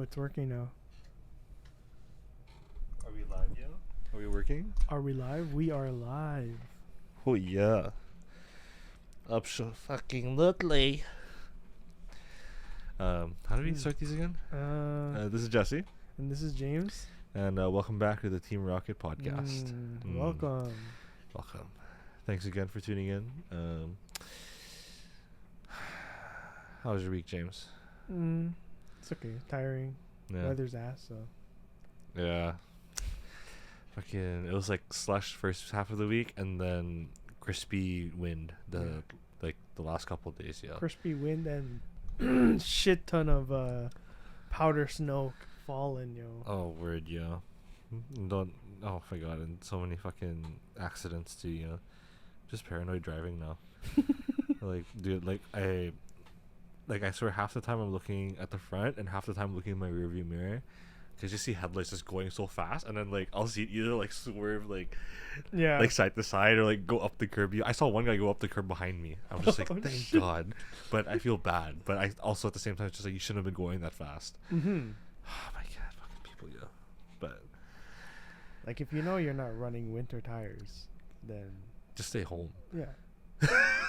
it's working now. Are we live, yo? Are we working? Are we live? We are live. Oh yeah. Fucking how do we start these again? This is Jesse, And this is James. and welcome back to the Team Rocket podcast. Welcome. Welcome. Thanks again for tuning in. How was your week, James? It's okay. Tiring. Yeah. Weather's ass, so. Yeah. Fucking, it was like slush first half of the week, and then crispy wind the last couple of days. Yeah. Crispy wind and shit ton of powder snow falling, yo. Oh, word, yeah. Don't. Oh my god, and so many fucking accidents too. You know, just paranoid driving now. Like, dude, I swear half the time I'm looking at the front and half the time I'm looking in my rearview mirror, because you see headlights just going so fast, and then like I'll see it either like swerve like side to side or like go up the curb. I saw one guy go up the curb behind me. I'm just like, thank shit. God, but I feel bad. But I also at the same time it's just like, you shouldn't have been going that fast. Oh my god, fucking people, yeah. But like, if you know you're not running winter tires, then just stay home. yeah,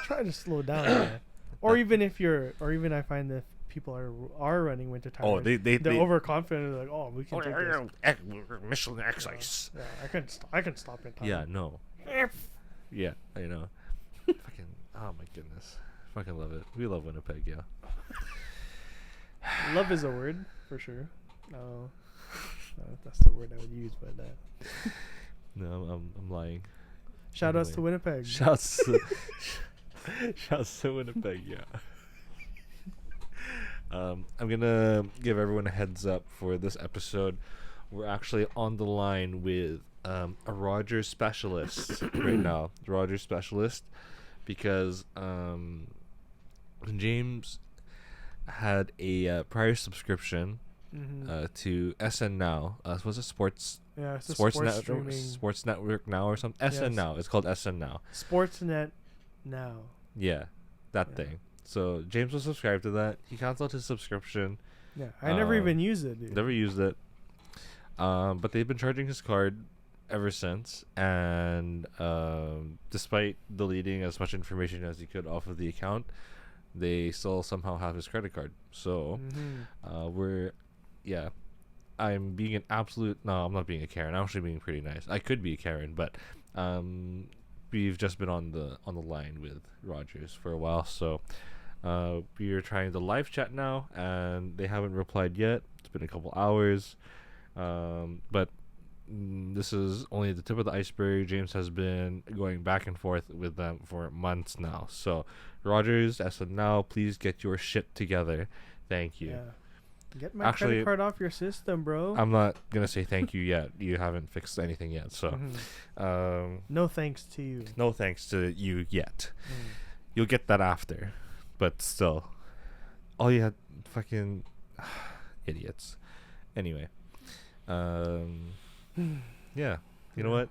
try to slow down. Yeah. Or even I find that people are running winter tires. Oh, they're overconfident. They're like, oh, we can take this. Michelin Excise. Yeah, I can stop in time. Yeah, no. Yeah, I know. Fucking, oh my goodness. Fucking love it. We love Winnipeg, yeah. Love is a word for sure. No, that's the word I would use, but No, I'm lying. shout outs Anyway. to Winnipeg. Shouts to Winnipeg, yeah. I'm gonna give everyone a heads up for this episode. We're actually on the line with a Rogers specialist right now. Rogers specialist, because James had a prior subscription to SN Now. Was it Sports? Yeah, it's a Sports sports Network, streaming. Sports Network Now or something. SN Yes. Now. It's called SN Now. Sportsnet now. Yeah, that Yeah. thing. So James was subscribed to that. He canceled his subscription. Yeah, I never even used it, dude. Never used it. But they've been charging his card ever since, and despite deleting as much information as he could off of the account, they still somehow have his credit card. So I'm being an absolute. No, I'm not being a Karen. I'm actually being pretty nice. I could be a Karen, but we've just been on the line with Rogers for a while, so we are trying the live chat now, and they haven't replied yet. It's been a couple hours, but this is only the tip of the iceberg. James has been going back and forth with them for months now. So Rogers, as of now, please get your shit together. Thank you. Yeah. Get my credit card off your system, bro. I'm not gonna say thank you yet. You haven't fixed anything yet, so no thanks to you. no thanks to you yet. You'll get that after, but still, all you had, fucking idiots. Anyway, yeah. You know what?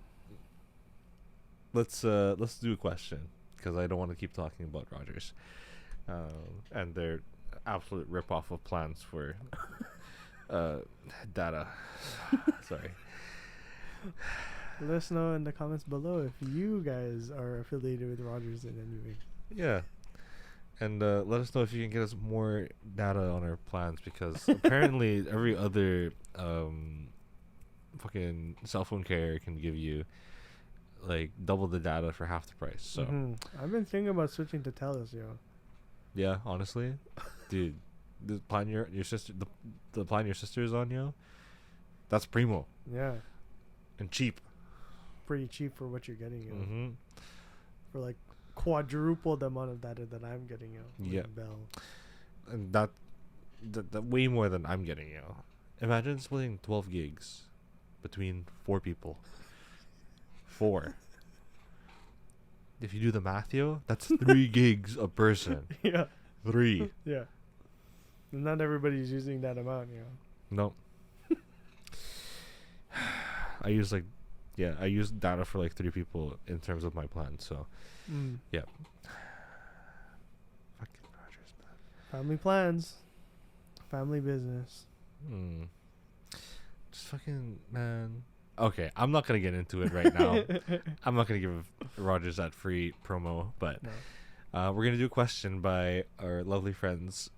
Let's do a question, because I don't want to keep talking about Rogers, and their absolute rip-off of plans for data. Sorry. Let us know in the comments below if you guys are affiliated with Rogers in any way. Yeah. And let us know if you can get us more data on our plans, because apparently every other fucking cell phone carrier can give you like double the data for half the price. So I've been thinking about switching to Telus, yo. yeah, honestly, dude, the plan your sister the plan your sister is on, yo, that's primo Yeah, and cheap. pretty cheap for what you're getting, yo. Mm-hmm. For like quadruple the amount of data that I'm getting, yo. Yeah. Bell. And that way more than I'm getting, yo. Imagine splitting 12 gigs between 4 people. 4. If you do the math, yo, that's 3 gigs a person. Yeah. 3. Yeah. Not everybody's using that amount, yo. No. I use data for like 3 people in terms of my plan. So, yeah. Fucking Rogers, man. Family plans. Family business. Just fucking man. Okay, I'm not gonna get into it right now. I'm not gonna give Rogers that free promo, but No. we're gonna do a question by our lovely friends.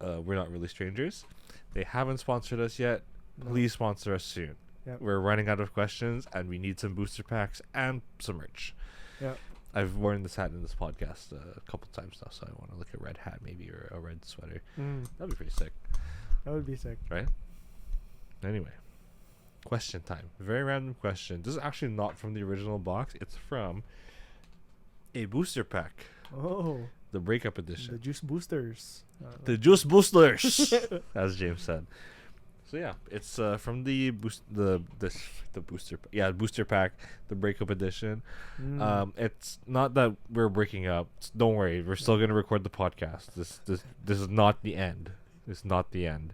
We're not really strangers. They haven't sponsored us yet. No. Please sponsor us soon. Yep. We're running out of questions, and we need some booster packs and some merch. Yeah. I've worn this hat in this podcast a couple times now, so I want to look at a red hat maybe or a red sweater. That'd be pretty sick, That would be sick. right? Anyway, question time. Very random question. This is actually not from the original box. It's from a booster pack, Oh, the breakup the edition. juice boosters. The juice boosters, as James said. So yeah, it's from the booster booster pack, the breakup edition. It's not that we're breaking up. Don't worry, we're still gonna record the podcast. This is not the end. It's not the end.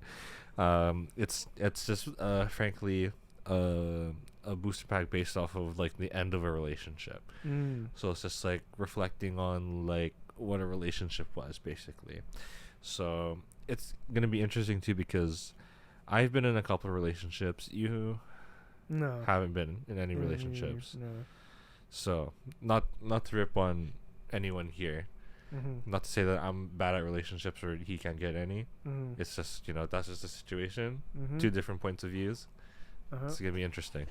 It's just frankly a booster pack based off of like the end of a relationship. So it's just like reflecting on like what a relationship was basically. So it's gonna be interesting too because I've been in a couple of relationships. You No. haven't been in any relationships. No. So not to rip on anyone here. Not to say that I'm bad at relationships or he can't get any. It's just, that's just the situation. Two different points of views. It's gonna be interesting.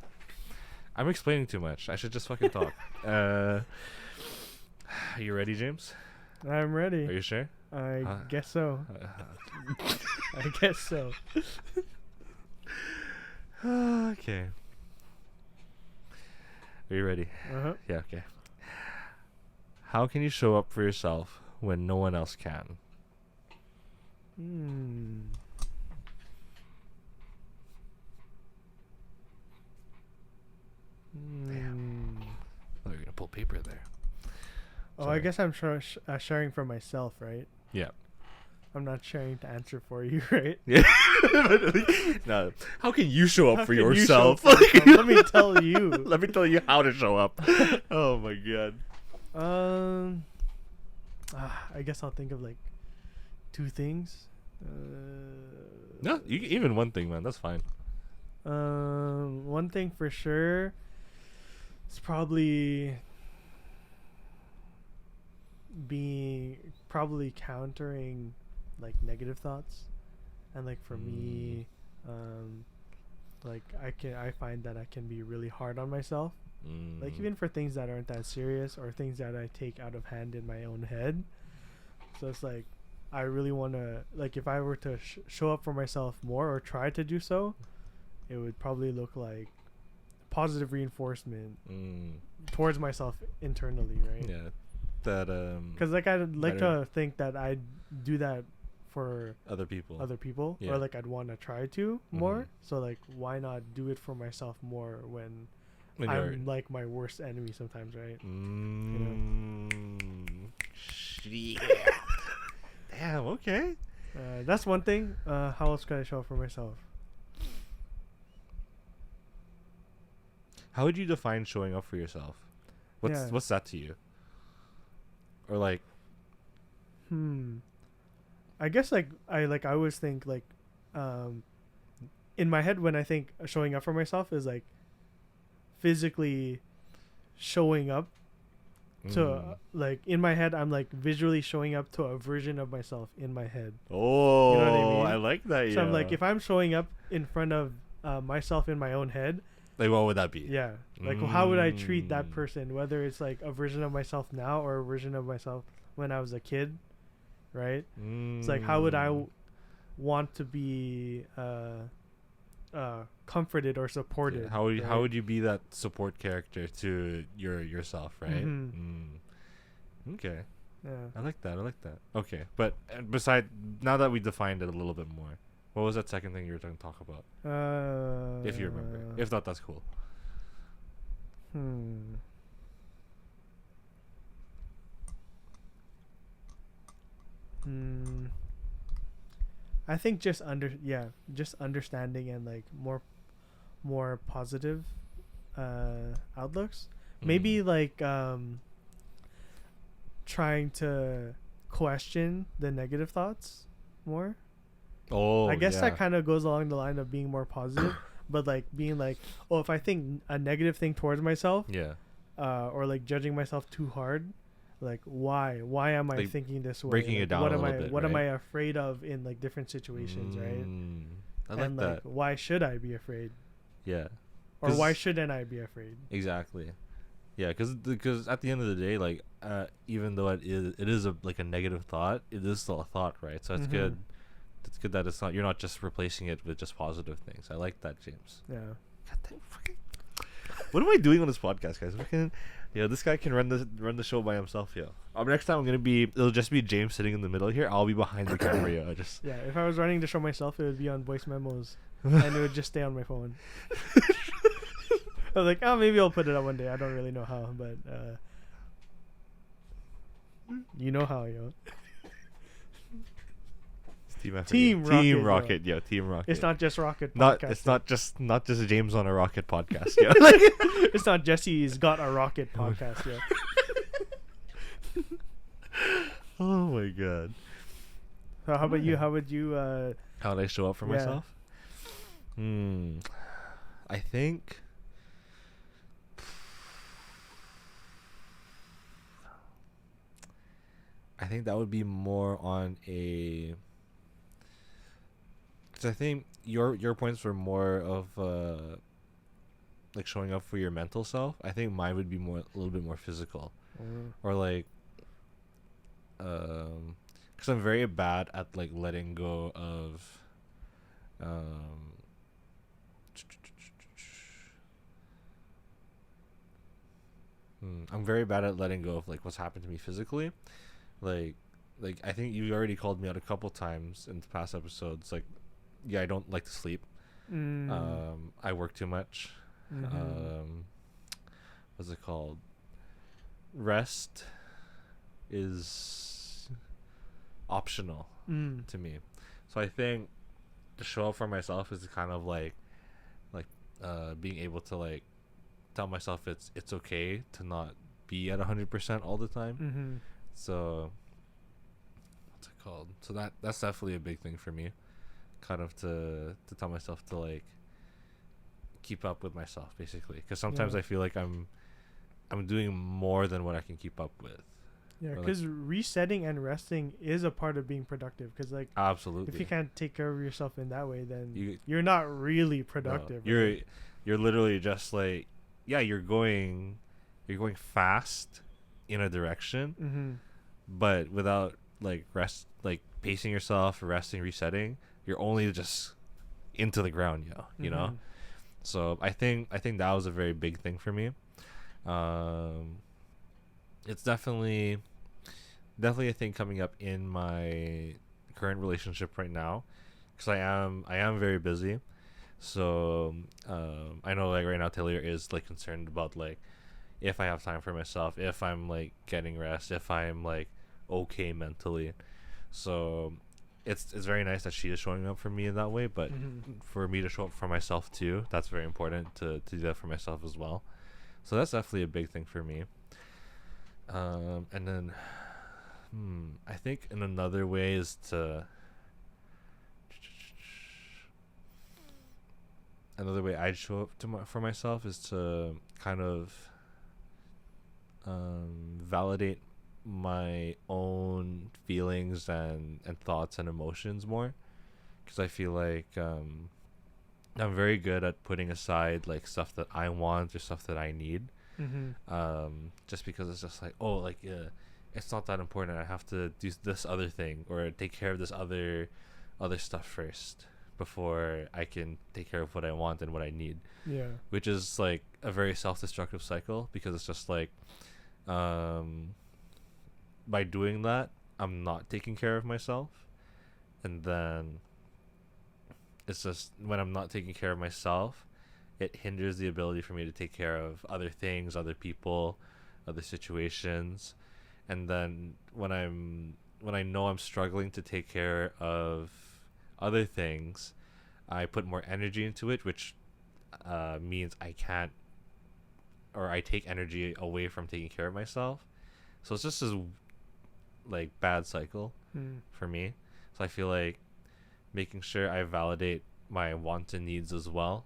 I'm explaining too much. I should just fucking talk. Are you ready, James? I'm ready. Are you sure? I guess so. I guess so. Okay. Are you ready? Yeah, okay. How can you show up for yourself when no one else can? Damn. Oh, you're gonna pull paper there. Oh, Sorry. I guess I'm sharing for myself, right? Yeah. I'm not sharing to answer for you, right? Yeah. No. How can you show up How for can you yourself? show up for yourself? Let me tell you. Let me tell you how to show up. Oh my god. I guess I'll think of like two things. No, even one thing, man. That's fine. One thing for sure. It's probably countering like negative thoughts, and like for me, like I find that I can be really hard on myself. Like even for things that aren't that serious or things that I take out of hand in my own head. So it's like I really want to, like, if I were to show up for myself more or try to do so, it would probably look like positive reinforcement towards myself internally, right? Yeah. That Because like I'd like to think that I'd do that for other people. or like I'd want to try to more. So like why not do it for myself more when I'm like my worst enemy sometimes, right? Yeah. Damn. Okay. That's one thing. How else can I show up for myself? How would you define showing up for yourself? What's that to you? Or like, I guess I always think like, in my head when I think showing up for myself is like physically showing up to like in my head. I'm like visually showing up to a version of myself in my head. Oh, you know what I mean? I like that. So I'm like, if I'm showing up in front of myself in my own head, like what would that be? Yeah, like how would I treat that person? Whether it's like a version of myself now or a version of myself when I was a kid, right? It's like how would I want to be comforted or supported? Yeah, how would you be that support character to yourself, right? Okay. Yeah. I like that. Okay, but beside, now that we defined it a little bit more, what was that second thing you were going to talk about? If you remember. If not, that's cool. I think just understanding and like more positive outlooks. Maybe like trying to question the negative thoughts more. Oh, I guess yeah. that kind of goes along the line of being more positive, but like being like, oh, if I think a negative thing towards myself, Yeah. or like judging myself too hard, like why am I Like, thinking this way? breaking Like, it down what a am little I bit, what am I right? afraid of in like different situations, right? I like And that. like why should I be afraid, Yeah. or why 'Cause- shouldn't I be afraid? Exactly. Yeah, because at the end of the day, like, even though it is a like a negative thought, it is still a thought, right? So it's Mhm. good. It's good that it's not, you're not just replacing it with just positive things. I like that, James. Yeah. God damn, fucking, what am I doing on this podcast, guys? Fucking, this guy can run the show by himself, yo. Next time it'll just be James sitting in the middle here. I'll be behind the camera, yo. I just Yeah, if I was running the show myself, it would be on voice memos, and it would just stay on my phone. I was like, oh, maybe I'll put it up one day. I don't really know how, but you know how, yo. Team effort, Team yo. Rocket, Team yo. Rocket, yo. Team Rocket. It's not just Rocket Not podcast. it's not just James on a Rocket podcast, yo. It's not Jesse's got a Rocket podcast, yo. Oh my god. So how about you? How would you? How would I show up for Yeah. myself? I think that would be more on a, because I think your points were more of like showing up for your mental self. I think mine would be a little bit more physical, or like because I'm very bad at like letting go of I'm very bad at letting go of like what's happened to me physically. Like I think you already called me out a couple times in the past episodes. Like, yeah, I don't like to sleep. I work too much. What's it called? Rest is optional to me. So I think to show up for myself is kind of like being able to like tell myself it's okay to not be at 100% all the time. So what's it called? So that's definitely a big thing for me, kind of to tell myself to like keep up with myself, basically, because sometimes Yeah. I feel like I'm doing more than what I can keep up with. Yeah, Or, like- because resetting and resting is a part of being productive. Because like, Absolutely. if you can't take care of yourself in that way, then You- are not really No, productive. you're literally just like, yeah, you're going fast in a direction, but without like pacing yourself, resting, resetting, you're only just into the ground, you know. So I think that was a very big thing for me. It's definitely a thing coming up in my current relationship right now, because I am very busy. So I know like right now Taylor is like concerned about like if I have time for myself, if I'm like getting rest, if I'm like okay mentally. So it's very nice that she is showing up for me in that way, but for me to show up for myself too, that's very important to do that for myself as well. So that's definitely a big thing for me. And then I think in another way is another way I'd show up for myself is to kind of validate my own feelings and thoughts and emotions more, because I feel like I'm very good at putting aside like stuff that I want or stuff that I need, just because it's just like, oh, like it's not that important, I have to do this other thing or take care of this other stuff first before I can take care of what I want and what I need. Yeah. Which is like a very self-destructive cycle, because it's just like by doing that I'm not taking care of myself, and then it's just when I'm not taking care of myself, it hinders the ability for me to take care of other things, other people, other situations. And then when I know I'm struggling to take care of other things, I put more energy into it, which means I can't, or I take energy away from taking care of myself. So it's just this like bad cycle for me. So I feel like making sure I validate my wants and needs as well.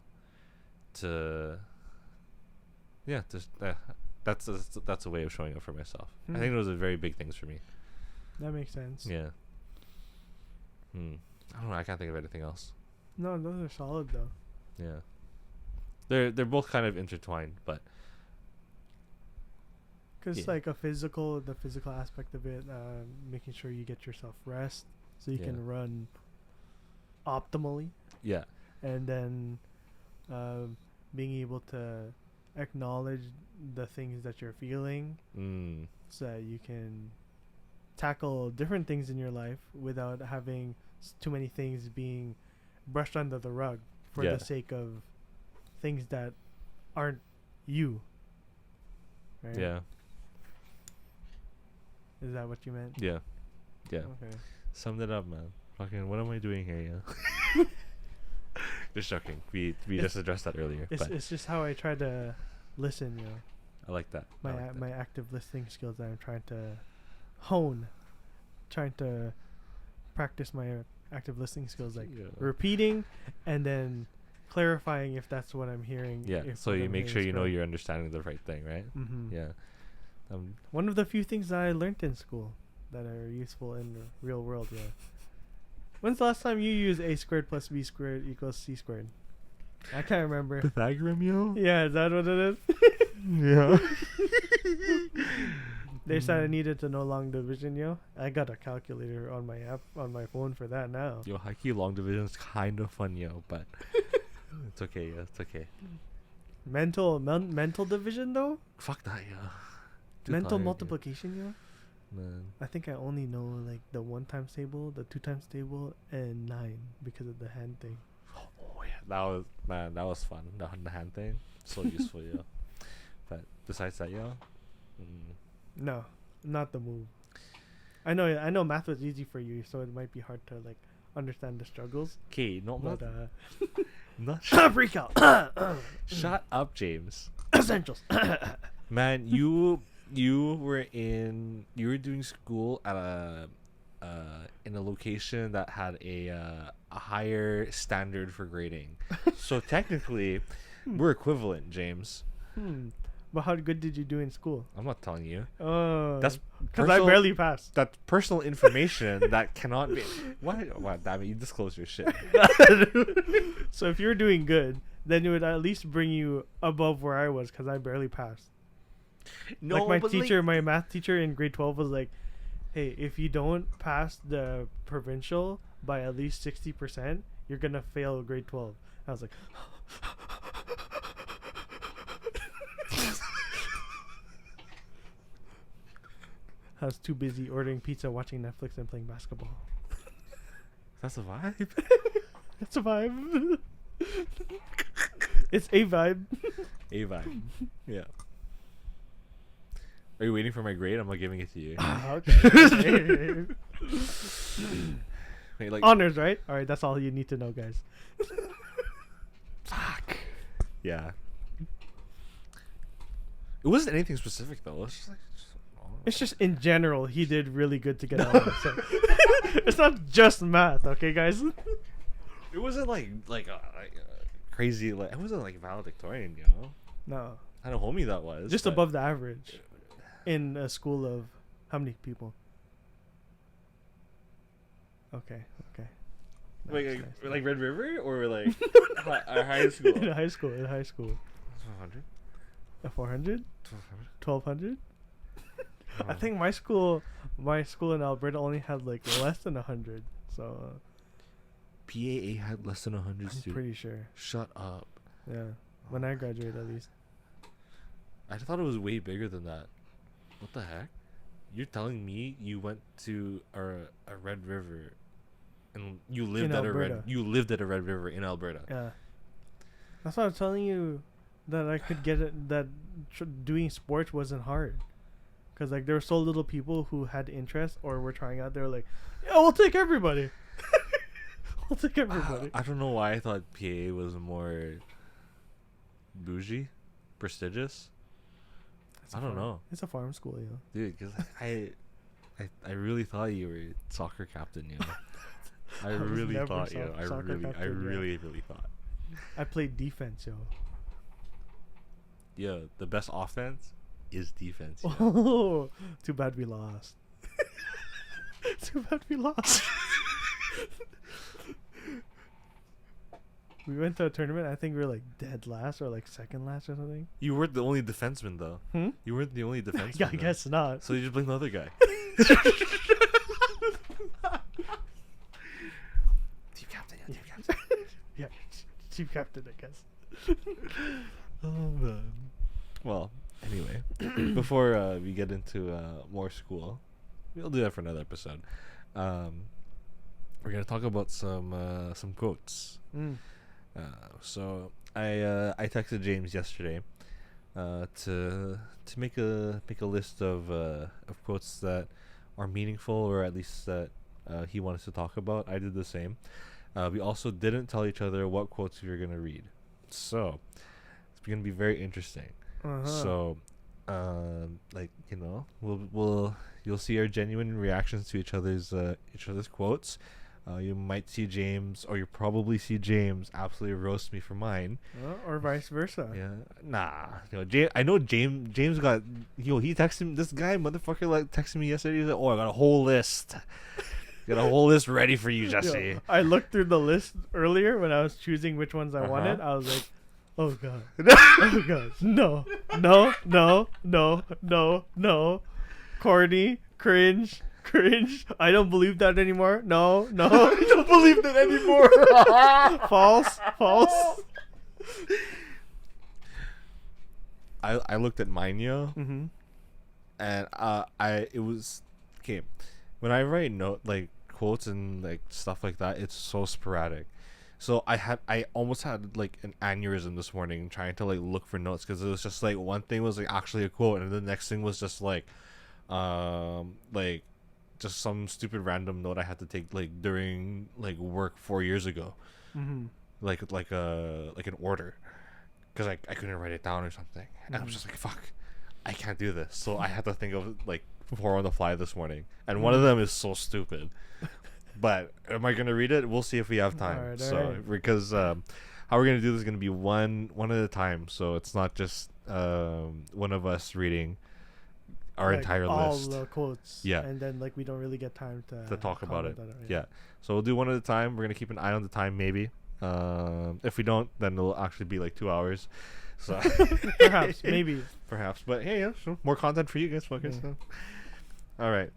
To yeah, just that's a way of showing up for myself. I think those are very big things for me. That makes sense. Yeah. I don't know. I can't think of anything else. No, those are solid though. Yeah. They're both kind of intertwined, but because like the physical aspect of it, making sure you get yourself rest so you can run optimally. Yeah. And then being able to acknowledge the things that you're feeling so that you can tackle different things in your life without having too many things being brushed under the rug for the sake of things that aren't you. Right? Yeah. Is that what you meant? Yeah. Yeah. Okay. Summed it up, man. Fucking, what am I doing here, yeah? Just joking. We just addressed that earlier. It's just how I try to listen, you know. I like that. My active listening skills that I'm trying to hone, trying to practice my active listening skills, like repeating and then clarifying if that's what I'm hearing. Yeah. So you make sure you know you're understanding the right thing, right? Mm-hmm. Yeah. One of the few things that I learned in school that are useful in the real world. Yeah. When's the last time you used a squared plus b squared equals c squared? I can't remember. Pythagorean, yo? Yeah, is that what it is? Yeah. They said I needed to know long division, yo. I got a calculator on my app on my phone for that now. Yo, high-key long division is kind of fun, yo, but it's okay, yeah, it's okay. Mental division, though? Fuck that, yo. Mental multiplication, yo? Man. I think I only know, like, the 1 times table, the 2 times table, and 9 because of the hand thing. Oh, yeah. That was fun. The hand thing. So useful, yo. But besides that, yo? No, not the move. I know math was easy for you, so it might be hard to, like, understand the struggles. Okay, not Not freak out. Shut up, James. Essentials. Man, you were doing school at in a location that had a higher standard for grading. So technically, we're equivalent, James. But how good did you do in school? I'm not telling you. That's because I barely passed. That's personal information that cannot be. What? Damn it! You disclose your shit. So if you're doing good, then it would at least bring you above where I was because I barely passed. No, like my math teacher in grade 12 was like, "Hey, if you don't pass the provincial by at least 60%, you're gonna fail grade 12." I was like. I was too busy ordering pizza, watching Netflix, and playing basketball. That's a vibe. That's a vibe. It's a vibe. A vibe. Yeah. Are you waiting for my grade? I'm not giving it to you. Okay. Wait, like honors, right? All right, that's all you need to know, guys. Fuck. Yeah. It wasn't anything specific though. It was just like. It's just in general, he did really good to get out of it. So. It's not just math, okay, guys? It wasn't like crazy. Like it wasn't like valedictorian, you know. No. I had a homie that was just above the average, in a school of how many people? Okay. Wait, like Red River or like our high school? In high school. 400. 400. 1200. I think my school in Alberta only had like less than 100. So PAA had less than 100 students. I'm pretty sure. Shut up. Yeah, when I graduated at least. I thought it was way bigger than that. What the heck? You're telling me you went to a Red River, and you lived at a Red River in Alberta? Yeah. That's why I'm telling you that I could get it. That doing sports wasn't hard. Because, like, there were so little people who had interest or were trying out. They were like, yeah, we'll take everybody. We'll take everybody. I don't know why I thought PA was more bougie, prestigious. I don't know. It's a farm school, you know. Dude, because I really thought you were soccer captain, you know. I was really never thought, yo. soccer I captain, yeah. really thought. I played defense, yo. Yeah, the best offense is defense. Yo. Oh, too bad we lost. Too bad we lost. We went to a tournament. I think we were like dead last or like second last or something. You weren't the only defenseman though. Hmm? You weren't the only defenseman. Yeah, I though. guess not. So you just blame the other guy. Team captain, yeah, team captain. Yeah, chief captain, I guess. Oh man. Well, anyway, before we get into more school, we'll do that for another episode. We're gonna talk about some quotes. Mm. So I texted James yesterday to make a list of quotes that are meaningful, or at least that he wanted to talk about. I did the same. We also didn't tell each other what quotes we were gonna read, so it's gonna be very interesting. Uh-huh. So, like, you know, you'll see our genuine reactions to each other's quotes. You might see James, or you probably see James absolutely roast me for mine. Or vice versa. Yeah, nah. You know, I know James got. He texted this guy, motherfucker, like texted me yesterday. He's like, "Oh, I got a whole list. Got a whole list ready for you, Jesse." Yo, I looked through the list earlier when I was choosing which ones I Uh-huh. wanted. I was like, oh god. Oh god. No. No. No. No. No. No. Corny. Cringe. I don't believe that anymore. No. No. I don't believe that anymore. False. I looked at mine, yo, Mm-hmm. and it was okay. When I write like quotes and like stuff like that, it's so sporadic. So I almost had like an aneurysm this morning trying to like look for notes, because it was just like one thing was like actually a quote, and the next thing was just like just some stupid random note I had to take like during like work 4 years ago, Mm-hmm. like an order, because I couldn't write it down or something, and I was just like, fuck, I can't do this. So I had to think of like 4 on the fly this morning, and one of them is so stupid. But am I gonna read it? We'll see if we have time. Alright, So alright. because how we're gonna do this is gonna be one at a time. So it's not just one of us reading our Like, entire all list the quotes. Yeah. And then like we don't really get time to talk about it. comment on Yeah. So we'll do one at a time. We're gonna keep an eye on the time, maybe. If we don't, then it'll actually be like 2 hours. So Perhaps. Maybe. perhaps. But hey, yeah, so more content for you guys, fuckers. Yeah. So. All right.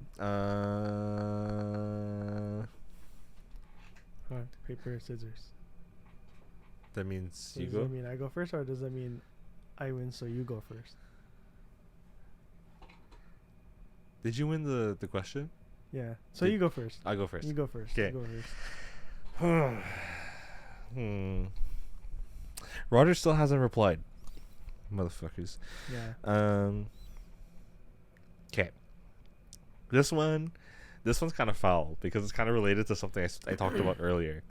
Alright, paper, scissors. That means you Does go. that mean I go first, or does that mean I win so you go first? Did you win the question? Yeah. So Did- you go first. I'll go first. You go first. 'Kay. You go first. Roger still hasn't replied. Motherfuckers. Yeah. Okay. This one's kind of foul because it's kind of related to something I talked about earlier.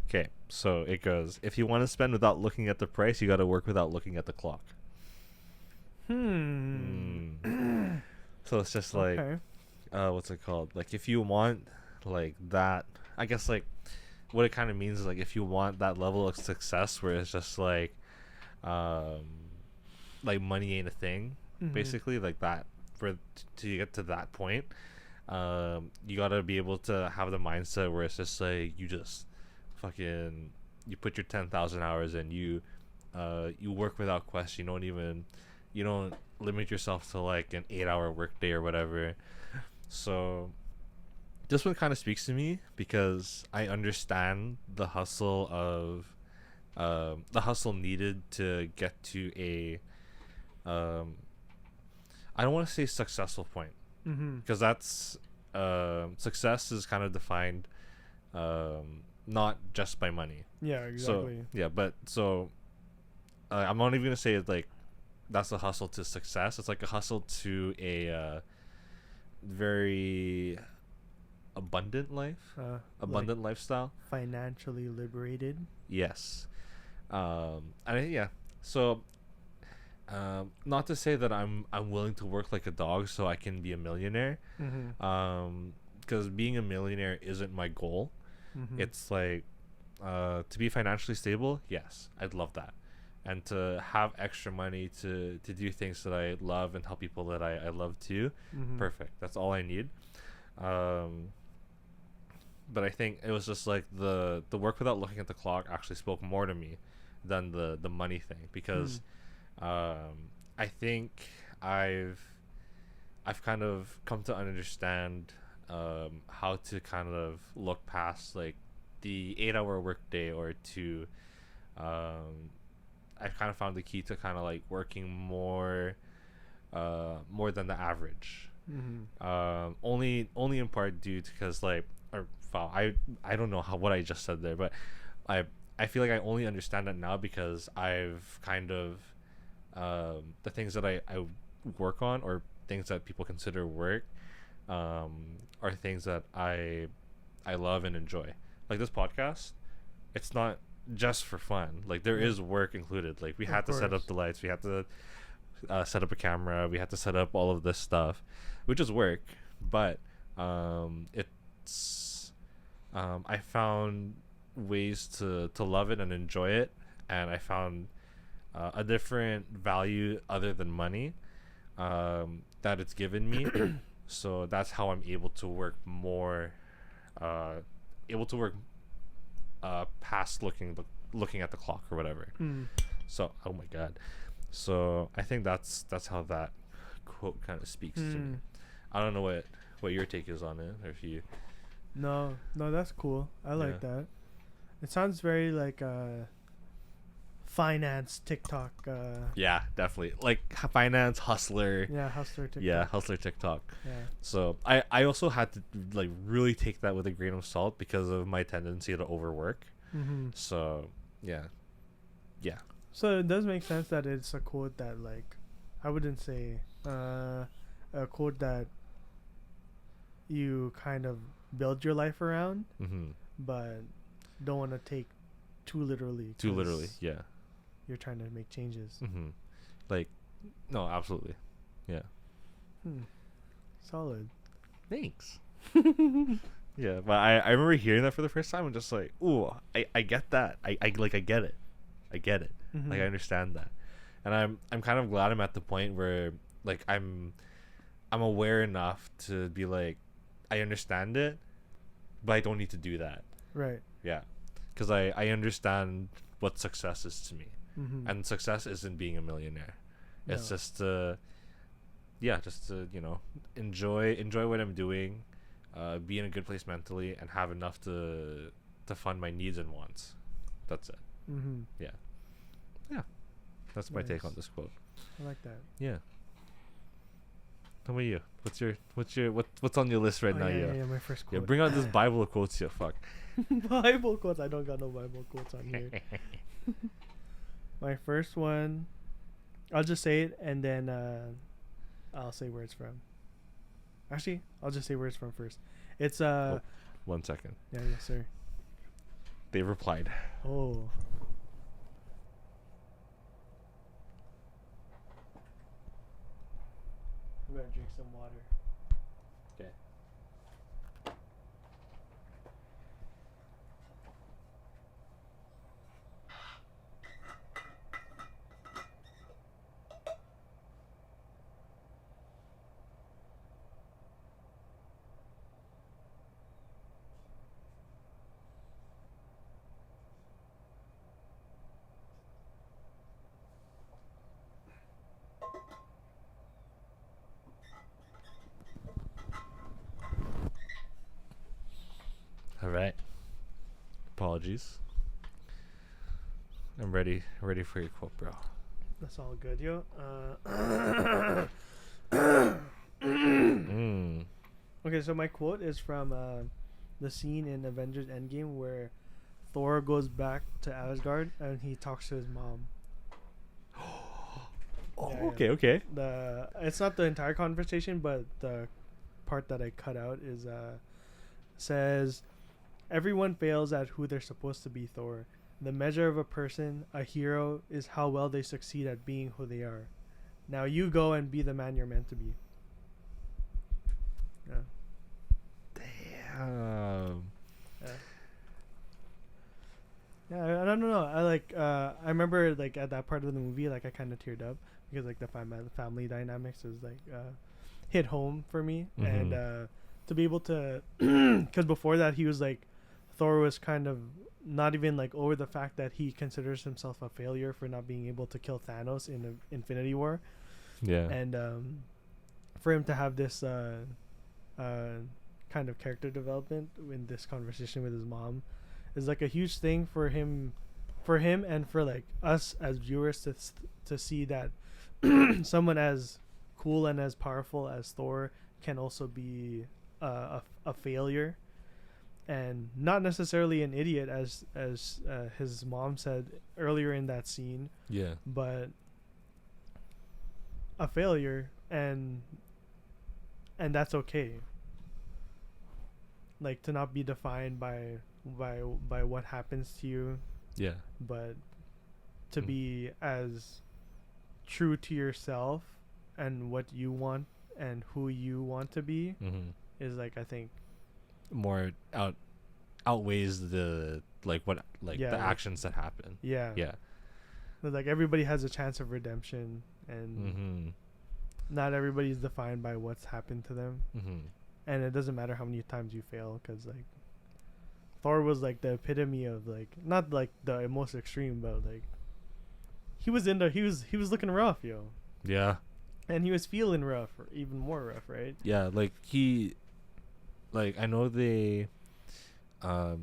Okay, so it goes: if you want to spend without looking at the price, you got to work without looking at the clock. So it's just like, Okay. what's it called? Like, if you want like that, I guess like what it kind of means is like if you want that level of success where it's just like money ain't a thing, Mhm. basically, like that, for to get to that point, you gotta be able to have the mindset where it's just like you just fucking you put your 10,000 hours in, you work without question. You don't limit yourself to like an 8-hour workday or whatever. So this one kind of speaks to me because I understand the hustle needed to get to a I don't want to say successful point, Mhm. because that's success is kind of defined not just by money. Yeah. Exactly. So yeah, but so I'm not even gonna say it like that's a hustle to success. It's like a hustle to a very abundant life, abundant lifestyle. Financially liberated. Yes. Yeah. So not to say that I'm willing to work like a dog so I can be a millionaire. Mm-hmm. because being a millionaire isn't my goal. Mm-hmm. It's like to be financially stable. Yes, I'd love that, and to have extra money to do things that I love and help people that I love too. Mm-hmm. Perfect. That's all I need. But I think it was just like the work without looking at the clock actually spoke more to me than the money thing, because I think I've kind of come to understand how to kind of look past like the 8-hour workday, or to I've kind of found the key to kind of like working more than the average. Mm-hmm. Only in part due to, because like, or wow, I don't know what I just said there, but I feel like I only understand it now because I've kind of the things that I work on, or things that people consider work, are things that I love and enjoy. Like this podcast, it's not just for fun. Like there is work included. Like we had to set up the lights, we had to set up a camera, we had to set up all of this stuff, which is work. But it's I found ways to love it and enjoy it, and I found a different value other than money that it's given me. So that's how I'm able to work more, past looking at the clock or whatever. So oh my god, so I think that's how that quote kind of speaks to me. I don't know what your take is on it, or if you. No, that's cool. I like that. It sounds very like finance TikTok. Yeah, definitely. Like finance hustler. Yeah, hustler TikTok. Yeah, hustler TikTok. Yeah. So I also had to like really take that with a grain of salt because of my tendency to overwork. Mm-hmm. So yeah. So it does make sense that it's a quote that, like, I wouldn't say a quote that you kind of build your life around, but don't want to take too literally. Yeah. You're trying to make changes. Like, no, absolutely. Yeah. Solid. Thanks. Yeah, but I remember hearing that for the first time and just like, ooh, I get that. I get it. Like I understand that. And I'm kind of glad I'm at the point where like I'm aware enough to be like, I understand it, but I don't need to do that. Right. Yeah. Because I understand what success is to me. And success isn't being a millionaire. It's just to you know, enjoy what I'm doing, be in a good place mentally, and have enough to fund my needs and wants. That's it. Yeah. That's my take on this quote. I like that. Yeah. How about you? What's on your list right now? Yeah, my first quote. Yeah, bring out this Bible quotes, you fuck. Bible quotes. I don't got no Bible quotes on here. My first one, I'll just say it and then I'll say where it's from. Actually, I'll just say where it's from first. It's 1 second. Yeah, yes, sir. They replied. Oh. I'm gonna drink some water. Okay. All right. Apologies. I'm ready for your quote, bro. That's all good, yo. Okay, so my quote is from the scene in Avengers Endgame where Thor goes back to Asgard and he talks to his mom. Okay. It's not the entire conversation, but the part that I cut out is says, "Everyone fails at who they're supposed to be, Thor. The measure of a person, a hero, is how well they succeed at being who they are. Now you go and be the man you're meant to be." Yeah. Yeah. Yeah, I don't know. I like. I remember like at that part of the movie, like I kind of teared up because like the family dynamics is like hit home for me, and to be able to, because before that he was like, Thor was kind of not even like over the fact that he considers himself a failure for not being able to kill Thanos in the Infinity War, Yeah. and for him to have this kind of character development in this conversation with his mom is like a huge thing for him and for like us as viewers to see that someone as cool and as powerful as Thor can also be a failure and not necessarily an idiot as his mom said earlier in that scene, Yeah. but a failure, and that's okay, like to not be defined by what happens to you, Yeah. but to be as true to yourself and what you want and who you want to be is like, I think more outweighs the like what like Yeah, the like- actions that happen. yeah Yeah. But, like everybody has a chance of redemption, and not everybody's defined by what's happened to them, and it doesn't matter how many times you fail, because like Thor was like the epitome of like, not like the most extreme, but like he was looking rough, yo, Yeah. and he was feeling rough, or even more rough, right? Yeah, like he, like I know they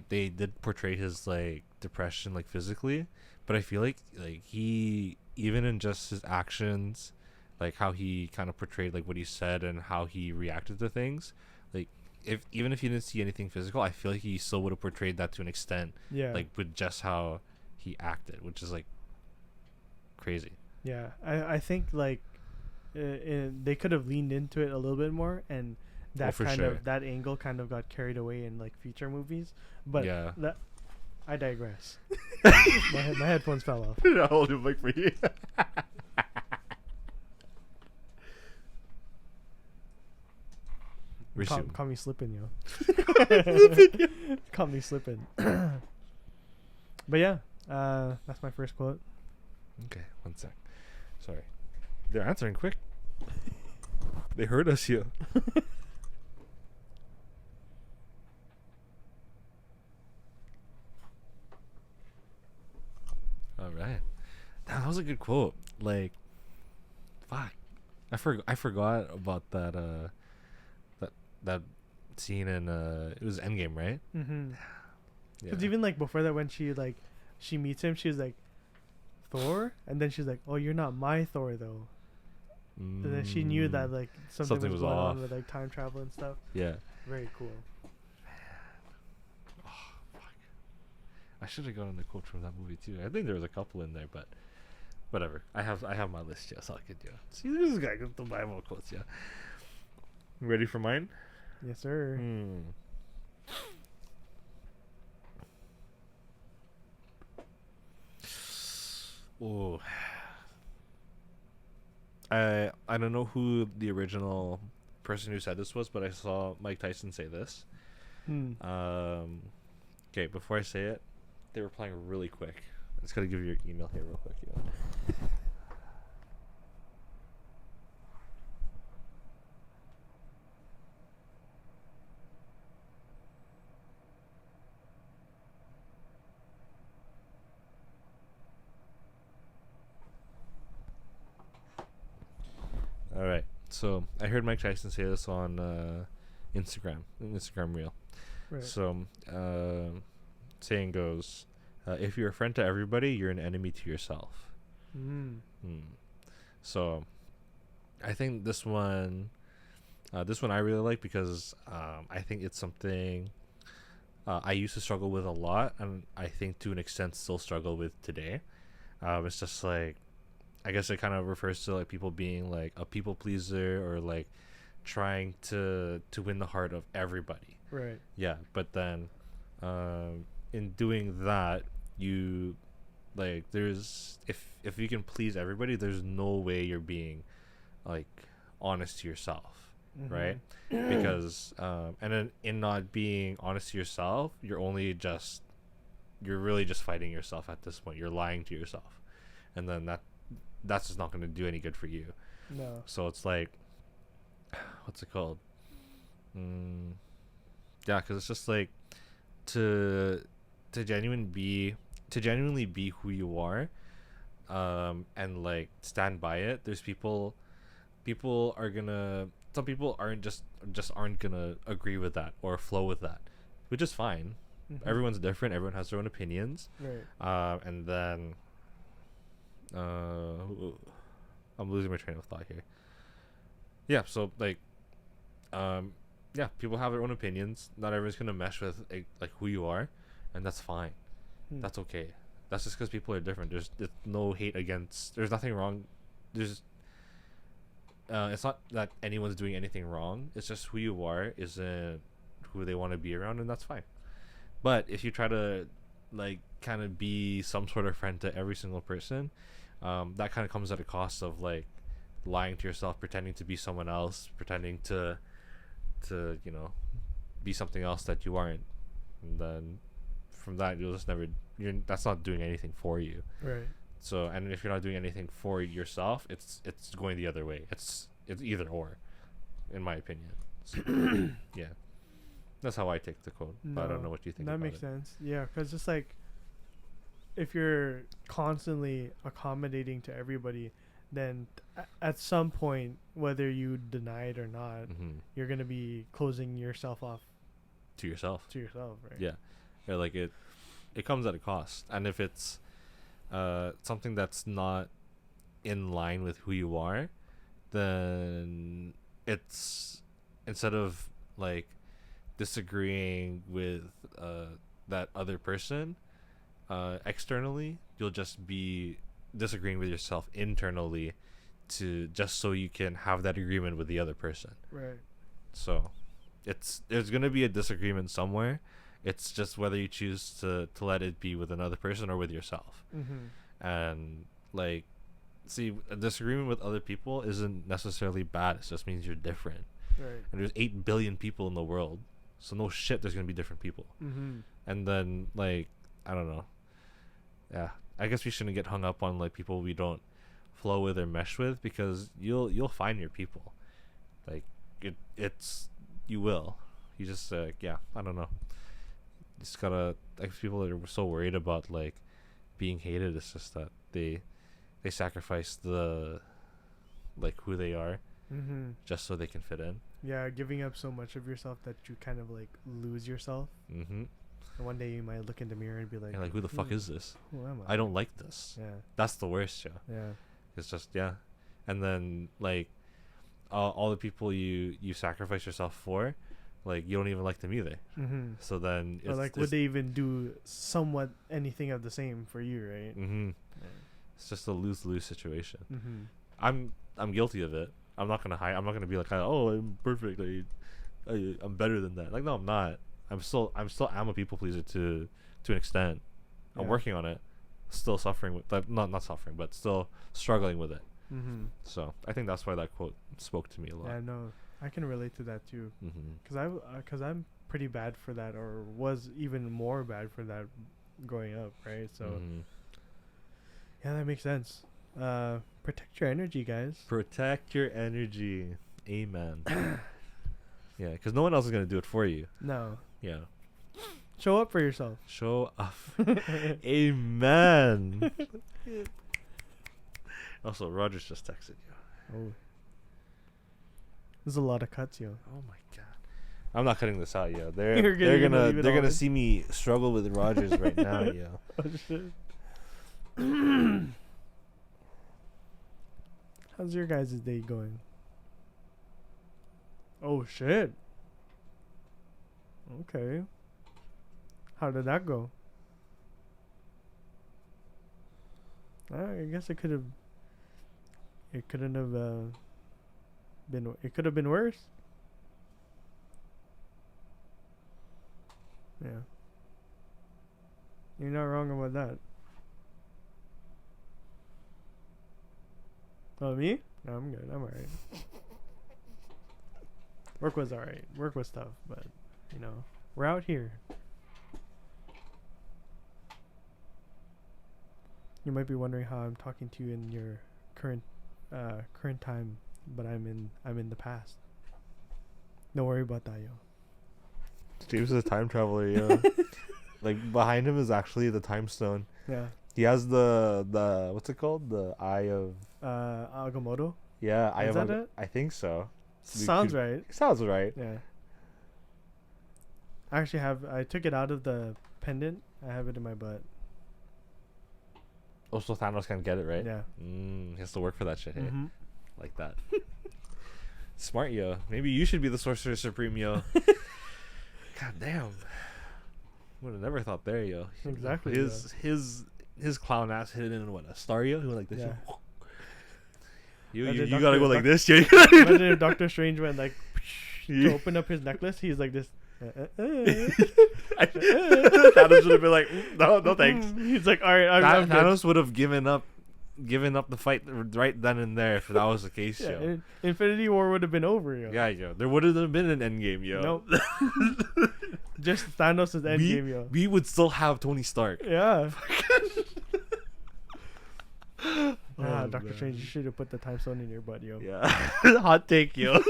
did portray his like depression like physically, but I feel like he, even in just his actions, like how he kind of portrayed like what he said and how he reacted to things, like even if you didn't see anything physical, I feel like he still would have portrayed that to an extent, Yeah, like with just how he acted, which is like crazy. yeah. I think like they could have leaned into it a little bit more, and that for kind sure. of that angle kind of got carried away in like future movies. But Yeah. that I digress. My headphones fell off. I'll hold it mic for you. Resume. Caught me slipping, yo. Caught me slipping. But yeah, that's my first quote. Okay, one sec. Sorry. They're answering quick. They heard us here. All right. That was a good quote. Like, fuck. I forgot about that scene in it was Endgame, right? Mm-hmm. Yeah. Because even like before that, when she meets him, she's like, Thor, and then she's like, oh, you're not my Thor though. And then she knew that like something was going off. on with like time travel and stuff. Yeah. Very cool. I should have gotten the quote from that movie too. I think there was a couple in there, but whatever. I have my list, yeah, so I could do. See, this guy gets to buy more quotes, yeah. Ready for mine? Yes, sir. Oh, I don't know who the original person who said this was, but I saw Mike Tyson say this. Okay, before I say it, they were playing really quick. I just gotta give you your email here real quick. Yeah. All right. So I heard Mike Tyson say this on Instagram reel. Right. So saying goes, if you're a friend to everybody, you're an enemy to yourself. So I think this one I really like because I think it's something I used to struggle with a lot, and I think to an extent still struggle with today. It's just like, I guess it kind of refers to like people being like a people pleaser, or like trying to win the heart of everybody. Right. Yeah, but then in doing that, you like, there's if you can please everybody, there's no way you're being like honest to yourself. right? Because and then in not being honest to yourself, you're really just fighting yourself at this point. You're lying to yourself, and then that's just not going to do any good for you. No. So it's like, what's it called? Yeah, because it's just like to genuinely be who you are, and like stand by it. There's people are gonna some people aren't gonna agree with that or flow with that, which is fine. Everyone's different. Everyone has their own opinions. Right. And then I'm losing my train of thought here. Yeah, so like yeah, people have their own opinions. Not everyone's gonna mesh with like who you are, and that's fine. That's okay. That's just because people are different. There's no hate against. There's nothing wrong. There's it's not that anyone's doing anything wrong. It's just who you are isn't who they want to be around, and that's fine. But if you try to like kind of be some sort of friend to every single person, that kind of comes at a cost of like lying to yourself, pretending to be someone else, pretending to be something else that you aren't, and then from that you'll just never. That's not doing anything for you. Right. So, and if you're not doing anything for yourself, it's going the other way. It's either or, in my opinion. So, yeah, that's how I take the quote. But I don't know what you think. That about makes it. sense. Yeah, because just like if you're constantly accommodating to everybody, then at some point, whether you deny it or not, you're gonna be closing yourself off to yourself. Right? Yeah, like it comes at a cost, and if it's something that's not in line with who you are, then it's, instead of like disagreeing with that other person externally, you'll just be disagreeing with yourself internally, to just so you can have that agreement with the other person. Right. So there's gonna be a disagreement somewhere. It's just whether you choose to let it be with another person or with yourself. And like, see, a disagreement with other people isn't necessarily bad. It just means you're different. Right. And there's 8 billion people in the world, so no shit, there's gonna be different people. And then like, I don't know. Yeah, I guess we shouldn't get hung up on like people we don't flow with or mesh with, because you'll find your people. Like you will. You just yeah, I don't know. Just gotta, like, people that are so worried about like being hated, it's just that they sacrifice the like who they are just so they can fit in. Yeah, giving up so much of yourself that you kind of like lose yourself. And one day you might look in the mirror and be like, and like, who the fuck is this? Who am I? I don't like this. Yeah. That's the worst, yeah. Yeah. It's just, yeah. And then like all the people you sacrifice yourself for, like, you don't even like them either. So then or like, would they even do somewhat anything of the same for you, right? Yeah. It's just a lose-lose situation. I'm guilty of it. I'm not gonna hide. I'm not gonna be like, oh, I'm perfect. I'm better than that. Like, no, I'm not. I'm still a people pleaser to an extent. I'm working on it. Still suffering with that. Not suffering, but still struggling with it. So I think that's why that quote spoke to me a lot. Yeah, no, I can relate to that too. Because I'm pretty bad for that, or was even more bad for that growing up, right? So yeah, that makes sense. Protect your energy, guys. Protect your energy. Amen. Yeah, because no one else is gonna do it for you. No. Yeah. Show up for yourself. Show up. Amen. Also, Rogers just texted you. Oh. There's a lot of cuts, yo. Oh my god. I'm not cutting this out, yo. They're gonna see me struggle with Rogers right now, yo. Oh shit. How's your guys' day going? Oh shit. Okay. How did that go? I guess it could have. It couldn't have been. It could have been worse. Yeah. You're not wrong about that. Oh, me? No, I'm good. I'm alright. Work was alright. Work was tough, but you know, we're out here. You might be wondering how I'm talking to you in your current time, but I'm in the past. Don't worry about that, yo. James is a time traveler, yo. Like behind him is actually the time stone. Yeah. He has the what's it called? The Eye of Agamotto. yeah. Eye Is of that it? I think so. Sounds right. Sounds right. Yeah. I actually I took it out of the pendant. I have it in my butt. Oh, so Thanos can't get it, right? Yeah. He has to work for that shit, hey? Mm-hmm. Like that. Smart, yo. Maybe you should be the Sorcerer Supreme, yo. God damn. Would have never thought there, yo. Exactly. His clown ass hidden in what, a star, yo? He went like this. Yeah. You gotta go like this, yo. Imagine if Doctor Strange went like to open up his necklace. He's like this. Thanos would have been like, no thanks. He's like, all right, I'm good." Thanos would have given up the fight right then and there if that was the case, Yeah, yo. Infinity War would have been over, yo. Yeah, yo. There wouldn't have been an Endgame, yo. Nope. Just Thanos' endgame, yo. We would still have Tony Stark. Yeah. Oh, Doctor man. Strange, you should have put the time stone in your butt, yo. Yeah. Hot take, yo.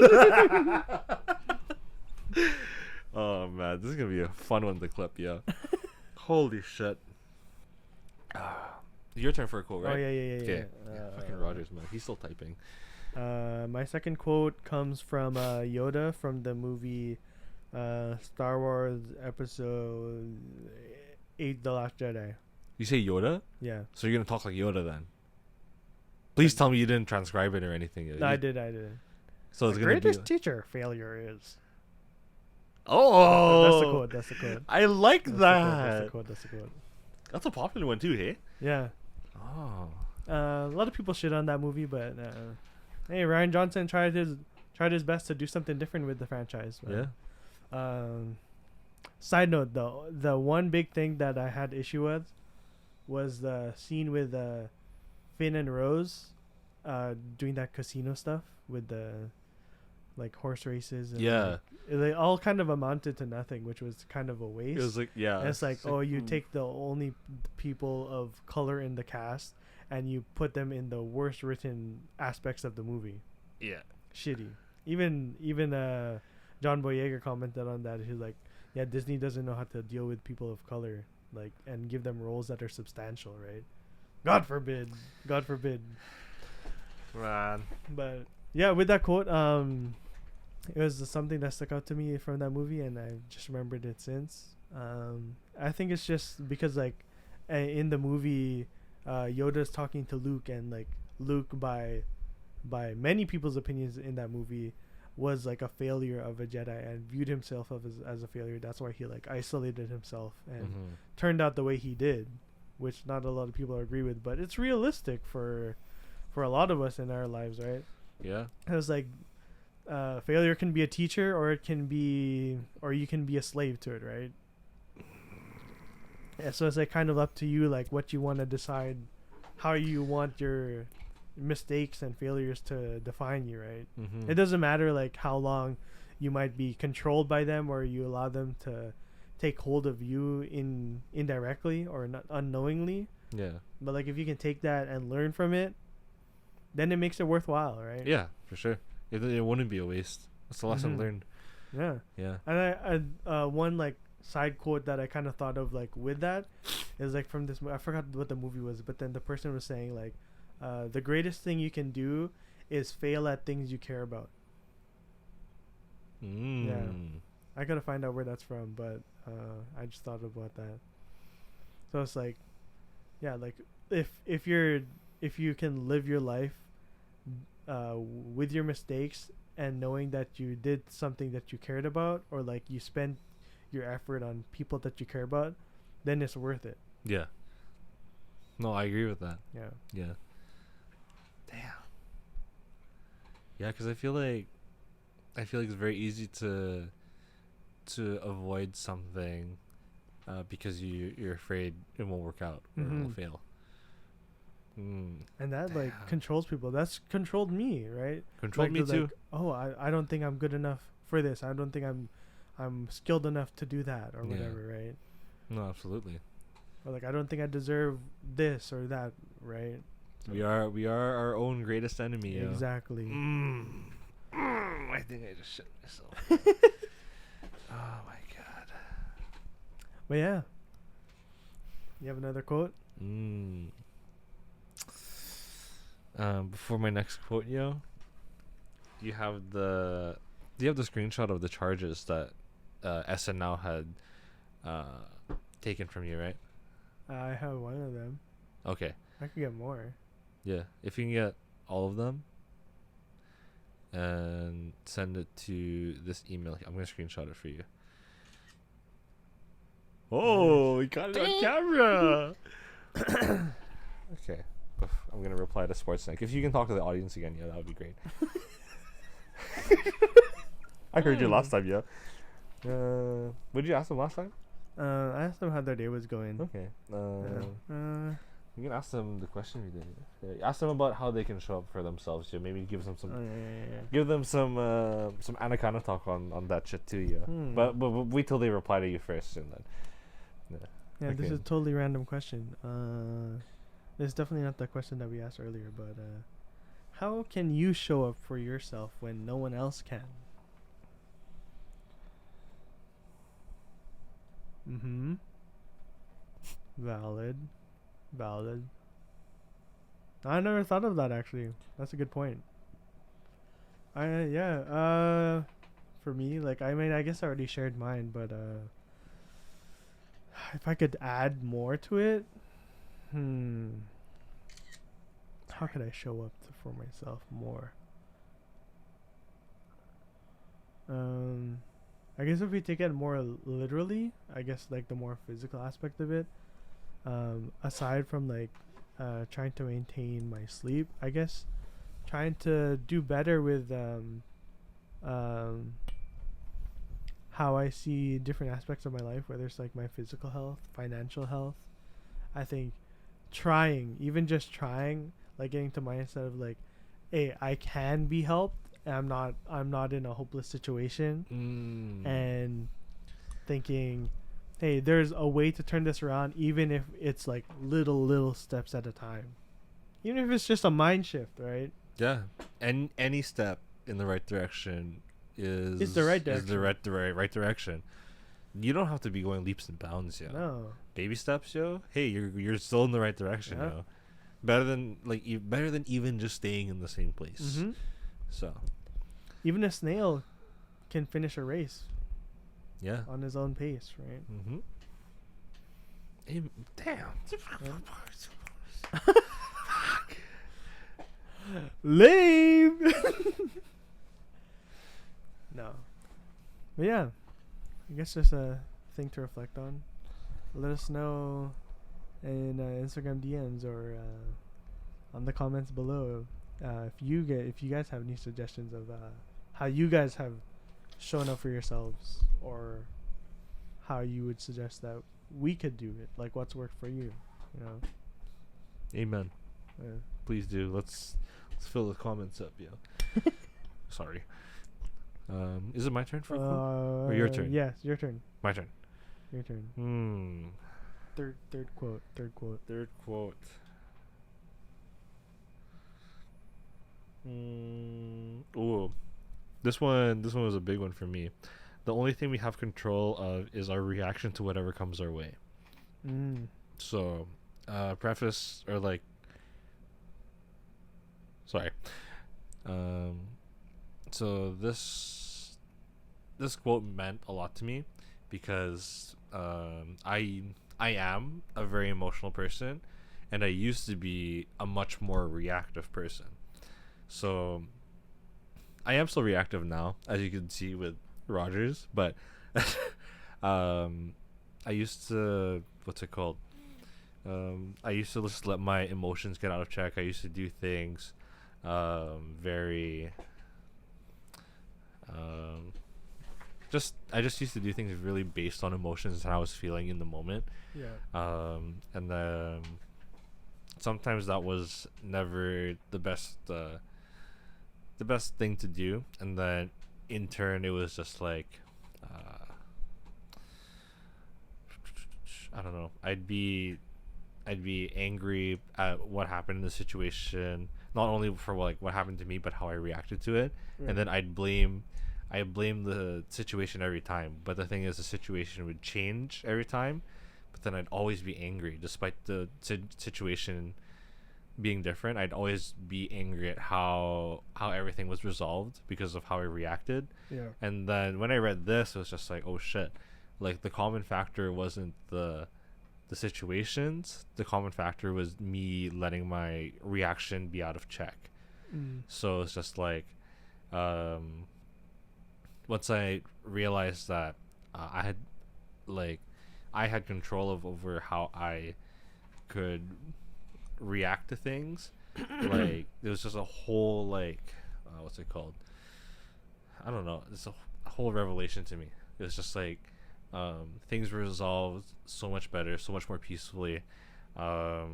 Oh, man. This is going to be a fun one to clip, yo. Holy shit. Your turn for a quote, right? Oh, yeah. Okay. Fucking Rogers, man. He's still typing. My second quote comes from Yoda from the movie Star Wars Episode 8, The Last Jedi. You say Yoda? Yeah. So you're going to talk like Yoda then? Please tell me you didn't transcribe it or anything. No, I did. So The it's going to be... greatest teacher failure is. Oh! That's the quote. I like that. That's the quote. That's a popular one too, hey? Yeah. Oh. A lot of people shit on that movie, but hey, Ryan Johnson tried his best to do something different with the franchise. But, Yeah. Side note, though, the one big thing that I had issue with was the scene with Finn and Rose doing that casino stuff with the like horse races. And, Yeah. they all kind of amounted to nothing, which was kind of a waste. It was like, yeah. And it's like, oh, you take the only people of color in the cast and you put them in the worst written aspects of the movie. Yeah. Shitty. Even John Boyega commented on that. He's like, yeah, Disney doesn't know how to deal with people of color, like, and give them roles that are substantial, right? God forbid. Man. But yeah, with that quote, it was something that stuck out to me from that movie, and I just remembered it since. I think it's just because like in the movie, Yoda's talking to Luke, and like Luke by many people's opinions in that movie was like a failure of a Jedi and viewed himself as a failure. That's why he like isolated himself and turned out the way he did, which not a lot of people agree with, but it's realistic for a lot of us in our lives, right? Yeah. It was like failure can be a teacher, or you can be a slave to it, right? Yeah, so it's like kind of up to you, like what you want to decide, how you want your mistakes and failures to define you, right? It doesn't matter like how long you might be controlled by them, or you allow them to take hold of you indirectly or not unknowingly. Yeah. But like if you can take that and learn from it, then it makes it worthwhile, right? Yeah, for sure. It wouldn't be a waste. That's the lesson learned. Yeah. Yeah. And I one like side quote that I kind of thought of like with that is like from this I forgot what the movie was, but then the person was saying like the greatest thing you can do is fail at things you care about. Yeah. I gotta find out where that's from, but I just thought about that. So it's like, yeah, like if you can live your life with your mistakes and knowing that you did something that you cared about, or like you spent your effort on people that you care about, then it's worth it. Yeah. No, I agree with that. Yeah. Yeah. Damn. Yeah, because I feel like it's very easy to avoid something because you're afraid it won't work out or it will fail. And that like Damn. controls people. That's controlled me, right? Controlled Like, me to, too. like, oh, I don't think I'm good enough for this. I don't think I'm skilled enough to do that or Yeah. whatever, right? No, absolutely. Or like I don't think I deserve this or that, right? We are our own greatest enemy. Yo. Exactly. I think I just shit myself. Oh my god. But yeah. You have another quote? Before my next quote, yo, do you have the screenshot of the charges that SNL had taken from you, right? I have one of them. Okay. I could get more. Yeah. If you can get all of them and send it to this email, I'm gonna screenshot it for you. Oh, we got it on camera. Okay. I'm gonna reply to Sportsnake. If you can talk to the audience again, yeah, that would be great. I heard you last time, yeah. What did you ask them last time? I asked them how their day was going. Okay. Yeah. You can ask them the question we did. Yeah, ask them about how they can show up for themselves. Yeah, maybe give them some, give them some Anaconda talk on that shit too. Yeah, but wait till they reply to you first, and then. Yeah, Okay. this is a totally random question. It's definitely not the question that we asked earlier, but how can you show up for yourself when no one else can? Mm-hmm. Valid. I never thought of that actually. That's a good point. For me, like I mean I guess I already shared mine, but if I could add more to it, how could I show up for myself more? I guess if we take it more literally, I guess like the more physical aspect of it, aside from like trying to maintain my sleep, I guess trying to do better with how I see different aspects of my life, whether it's like my physical health, financial health. I think even just trying, like getting to mindset of like, hey, I can be helped. I'm not in a hopeless situation, and thinking, hey, there's a way to turn this around, even if it's like little steps at a time, even if it's just a mind shift, right? Yeah, and any step in the right direction is the right is the right direction. You don't have to be going leaps and bounds, yo. No. Baby steps, yo. Hey, you're still in the right direction, Yeah. yo. Better than even just staying in the same place. Mm-hmm. So, even a snail can finish a race yeah. on his own pace, right? Mm-hmm. Damn. Lame. No. But yeah, I guess just a thing to reflect on. Let us know in Instagram DMs or on the comments below if you guys have any suggestions of how you guys have shown up for yourselves, or how you would suggest that we could do it. Like what's worked for you, you know? Amen. Yeah. Please do. Let's fill the comments up, yo. Sorry. Is it my turn for a quote? Or your turn? Yes, your turn. My turn. Your turn. Third quote. Third quote. Ooh. This one was a big one for me. The only thing we have control of is our reaction to whatever comes our way. So, preface or like, sorry. So this quote meant a lot to me because I am a very emotional person, and I used to be a much more reactive person. So I am still reactive now, as you can see with Rogers, but I used to, what's it called? I used to just let my emotions get out of check. I used to do things very I just used to do things really based on emotions and how I was feeling in the moment. Yeah. And then sometimes that was never the best thing to do, and then in turn it was just like I don't know. I'd be angry at what happened in the situation, not only for like what happened to me, but how I reacted to it. Right. And then I blame the situation every time. But the thing is, the situation would change every time. But then I'd always be angry, despite the situation being different. I'd always be angry at how everything was resolved because of how I reacted. Yeah. And then when I read this, it was just like, oh shit, like the common factor wasn't the situations. The common factor was me letting my reaction be out of check. So it's just like, once I realized that I had control over how I could react to things, like there was just a whole like what's it called? I don't know. It's a whole revelation to me. It was just like things were resolved so much better, so much more peacefully. I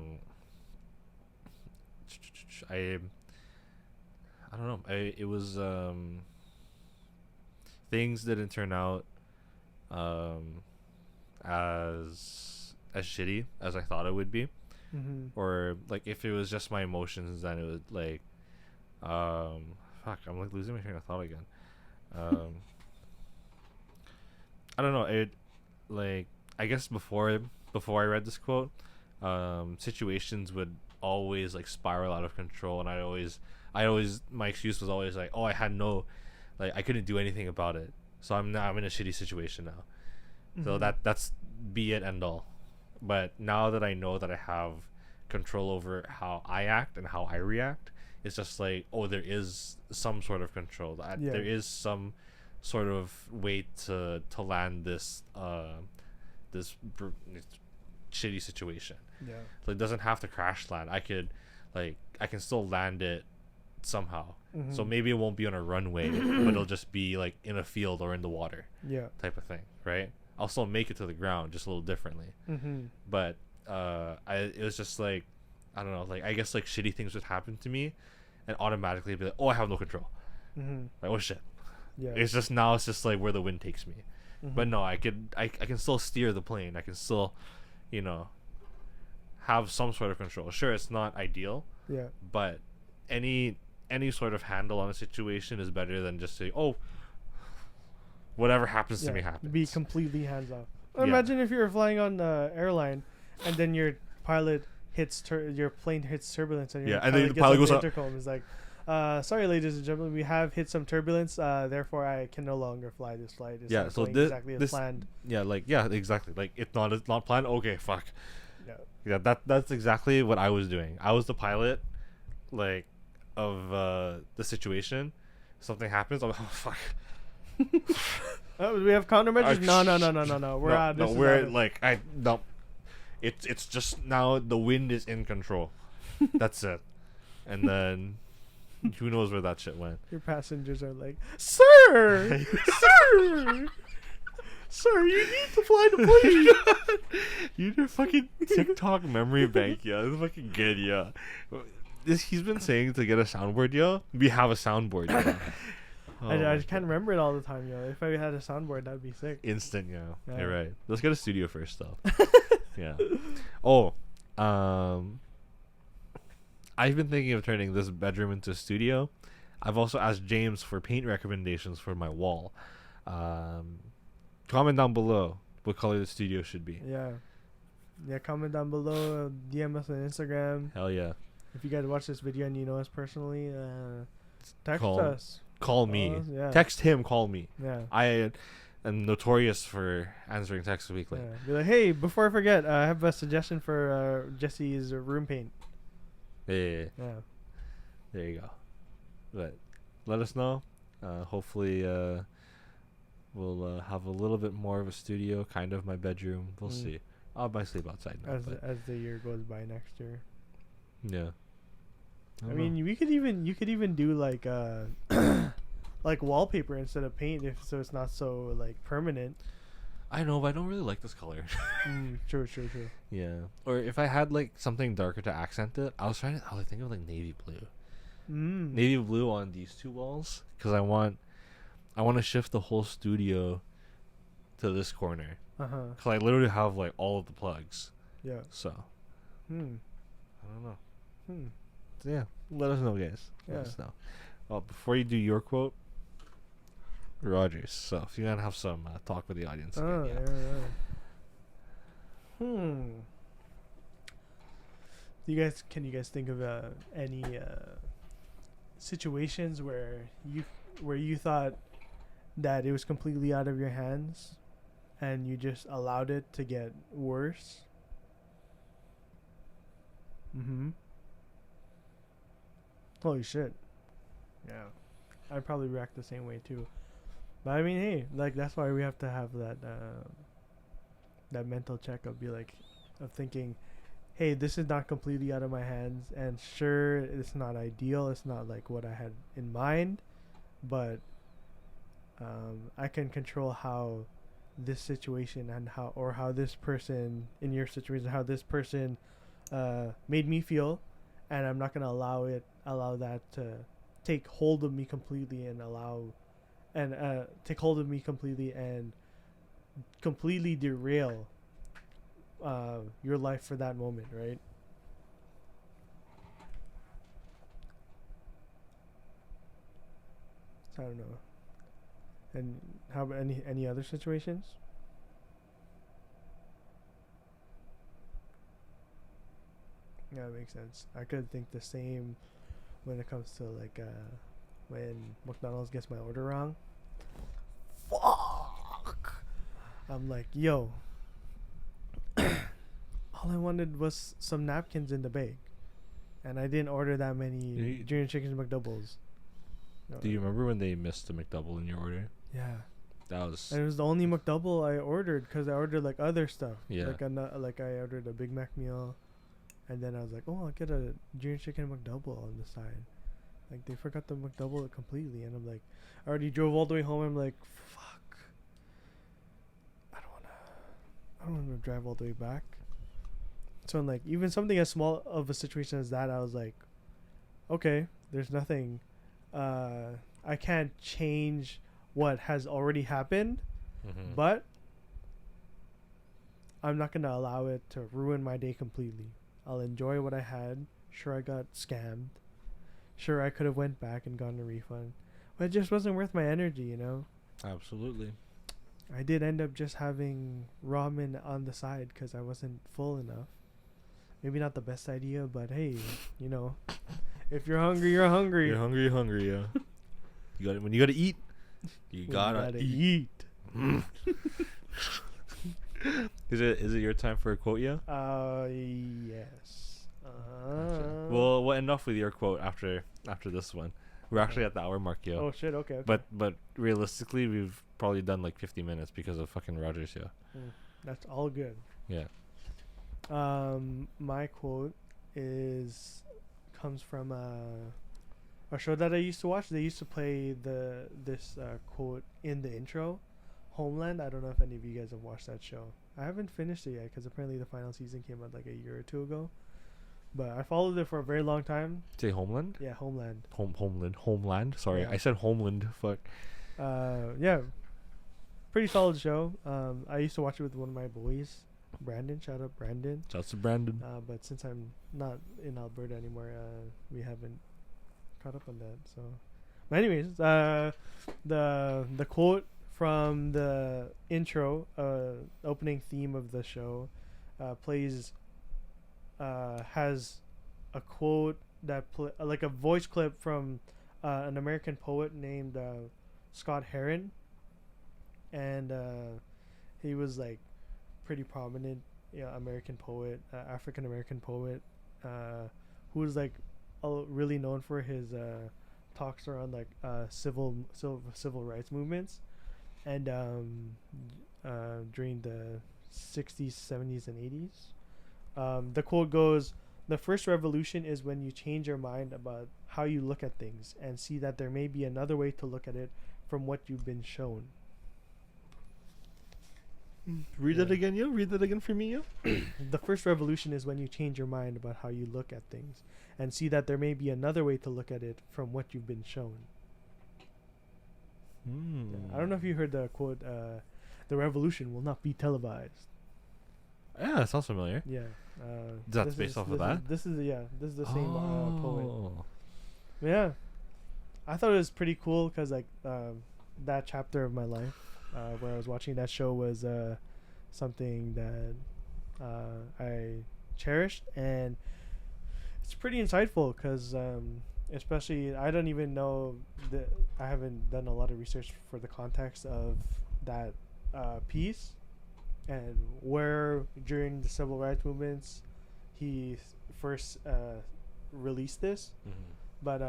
don't know. It was things didn't turn out as shitty as I thought it would be. Or like if it was just my emotions, then it would like fuck, I'm like losing my train of thought again. I don't know. It like I guess before I read this quote, situations would always like spiral out of control, and I always my excuse was always like, oh, I had no, like I couldn't do anything about it, so I'm in a shitty situation now. So that's be it end all. But now that I know that I have control over how I act and how I react, it's just like, oh, there is some sort of control. There is some sort of way to land this shitty situation. Yeah. So it doesn't have to crash land. I can still land it somehow. So maybe it won't be on a runway, but it'll just be like in a field or in the water. Yeah. Type of thing, right? I'll still make it to the ground, just a little differently. But it was just like, I don't know, like I guess like shitty things would happen to me, and automatically be like, oh, I have no control. Like, oh shit. Yeah. It's just like where the wind takes me. But no, I can still steer the plane. I can still, have some sort of control. Sure, it's not ideal. Yeah. But any sort of handle on a situation is better than just say, oh, whatever happens to me happens. Be completely hands off. Yeah. Imagine if you're flying on the airline, and then your pilot hits your plane hits turbulence, and your and then the pilot goes up. Intercom is like, sorry, ladies and gentlemen, we have hit some turbulence. Therefore, I can no longer fly this flight. It's not so going exactly as planned. Exactly. Like it's not planned. Okay, fuck. Yeah. That's exactly what I was doing. I was the pilot, like, of the situation. Something happens. I'm like, oh fuck. We have countermeasures. No. We're out. It's just now the wind is in control. That's it. And then who knows where that shit went. Your passengers are like, sir, sir, you need to fly the plane. You need a fucking TikTok memory bank, yeah. This is fucking good, yeah. He's been saying to get a soundboard, yo. We have a soundboard, yeah. I can't remember it all the time, yo. If I had a soundboard, that'd be sick. Instant, yeah. You're right. Let's get a studio first, though. Yeah. I've been thinking of turning this bedroom into a studio. I've also asked James for paint recommendations for my wall. Comment down below what color the studio should be. Yeah, comment down below. DM us on Instagram. Hell yeah. If you guys watch this video and you know us personally, text us. Call me. Text him, call me. Yeah. I am notorious for answering texts weekly. Yeah. Be like, hey, before I forget, I have a suggestion for Jesse's room paint. Yeah. There you go. But let us know. Hopefully we'll have a little bit more of a studio, kind of my bedroom. We'll see. I might sleep outside now. As the year goes by next year. Yeah. I mean, you could even do like like wallpaper instead of paint, so it's not so like permanent. I know, but I don't really like this color. True. Yeah. Or if I had like something darker to accent it, I was think of like navy blue. Navy blue on these two walls, because I want to shift the whole studio to this corner. Because I literally have like all of the plugs. Yeah. So. I don't know. So yeah, let us know, guys. Let us know. Well, before you do your quote, Rogers. So if you're gonna have some talk with the audience. Again, Can you guys think of any situations where you thought that it was completely out of your hands, and you just allowed it to get worse? Holy shit. Yeah. I'd probably react the same way too. But I mean, hey, like that's why we have to have that mental check of thinking, hey, this is not completely out of my hands, and sure, it's not ideal, it's not like what I had in mind, but I can control how this situation and how this person in your situation, how this person made me feel, and I'm not gonna allow that to take hold of me completely and completely derail your life for that moment, right? So I don't know. And how about any other situations? Yeah, it makes sense. I could think the same when it comes to when McDonald's gets my order wrong. Fuck. I'm like, yo. All I wanted was some napkins in the bag, and I didn't order that many junior chicken McDoubles. No. Do you remember when they missed the McDouble in your order? Yeah. That was. And it was the only McDouble I ordered because I ordered like other stuff. Yeah. Like I ordered a Big Mac meal, and then I was like, oh, I'll get a junior chicken McDouble on the side. Like they forgot the McDouble completely, and I'm like, I already drove all the way home. I'm like, fuck. I don't wanna drive all the way back. So like even something as small of a situation as that, I was like, okay, there's nothing. I can't change what has already happened, but I'm not gonna allow it to ruin my day completely. I'll enjoy what I had. Sure, I got scammed. Sure, I could have went back and gotten a refund, but it just wasn't worth my energy, you know? Absolutely. I did end up just having ramen on the side because I wasn't full enough. Maybe not the best idea, but hey, you know, if you're hungry, you're hungry. You're hungry, yeah. You got it. When you gotta eat, you gotta eat. Is it your time for a quote, yeah? Yes. Well, we'll end off with your quote after this one. We're actually at the hour mark, yo. Oh shit! Okay. But realistically, we've probably done like 50 minutes because of fucking Rogers, yo. That's all good. Yeah. My quote comes from a show that I used to watch. They used to play this quote in the intro, Homeland. I don't know if any of you guys have watched that show. I haven't finished it yet because apparently the final season came out like a year or two ago. But I followed it for a very long time. Say Homeland? Yeah, Homeland. Homeland. Sorry, yeah. I said Homeland. Fuck. Yeah. Pretty solid show. I used to watch it with one of my boys, Brandon. Shout out Brandon. Shouts to Brandon. But since I'm not in Alberta anymore, we haven't caught up on that. So, but anyways, the quote from the intro, opening theme of the show, has a quote that like a voice clip from an American poet named Scott Heron, and he was like pretty prominent, American poet, African American poet, who was like really known for his talks around like civil rights movements, and during the 60s, 70s, and 80s. The quote goes, "The first revolution is when you change your mind about how you look at things and see that there may be another way to look at it from what you've been shown." Read that again, yo. Read that again for me, yo. The first revolution is when you change your mind about how you look at things and see that there may be another way to look at it from what you've been shown. I don't know if you heard the quote, the revolution will not be televised. Yeah, that sounds familiar. Yeah. That's based off of that? This is the same poet. Yeah. I thought it was pretty cool because, like, that chapter of my life where I was watching that show was something that I cherished, and it's pretty insightful because especially I don't even know that I haven't done a lot of research for the context of that piece and where during the civil rights movements he first released this. But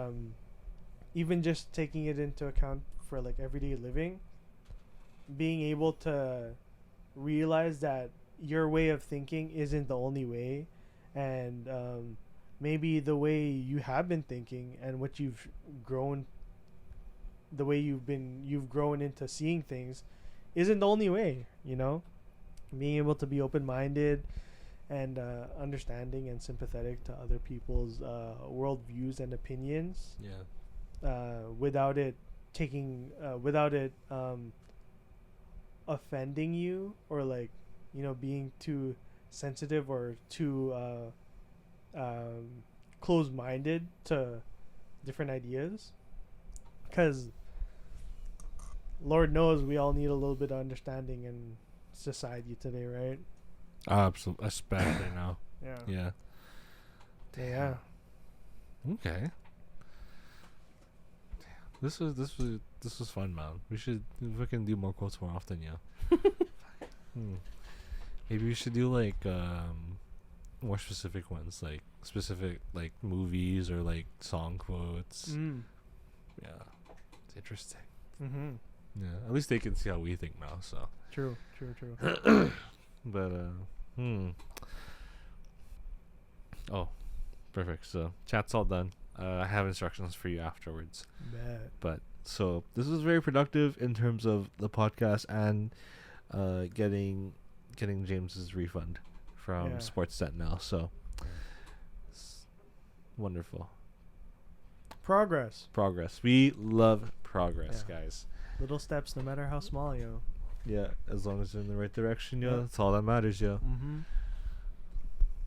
even just taking it into account for like everyday living, being able to realize that your way of thinking isn't the only way, and maybe the way you have been thinking and what you've grown, the way you've grown into seeing things isn't the only way, you know. Being able to be open-minded and understanding and sympathetic to other people's worldviews and opinions, without it offending you, or like, you know, being too sensitive or too closed-minded to different ideas, because Lord knows we all need a little bit of understanding in society today, right? Absolutely, especially now. Yeah. Okay. This was fun, man. We can do more quotes more often, yeah. Maybe we should do like more specific ones, like specific like movies or like song quotes. Yeah, it's interesting. Yeah, at least they can see how we think now. So True. but oh, perfect. So chat's all done. I have instructions for you afterwards. But so this was very productive in terms of the podcast and getting James's refund from Sportsnet now. So it's wonderful. Progress. We love progress, guys. Little steps, no matter how small, yo. Yeah, as long as they're in the right direction, yo. That's all that matters, yo.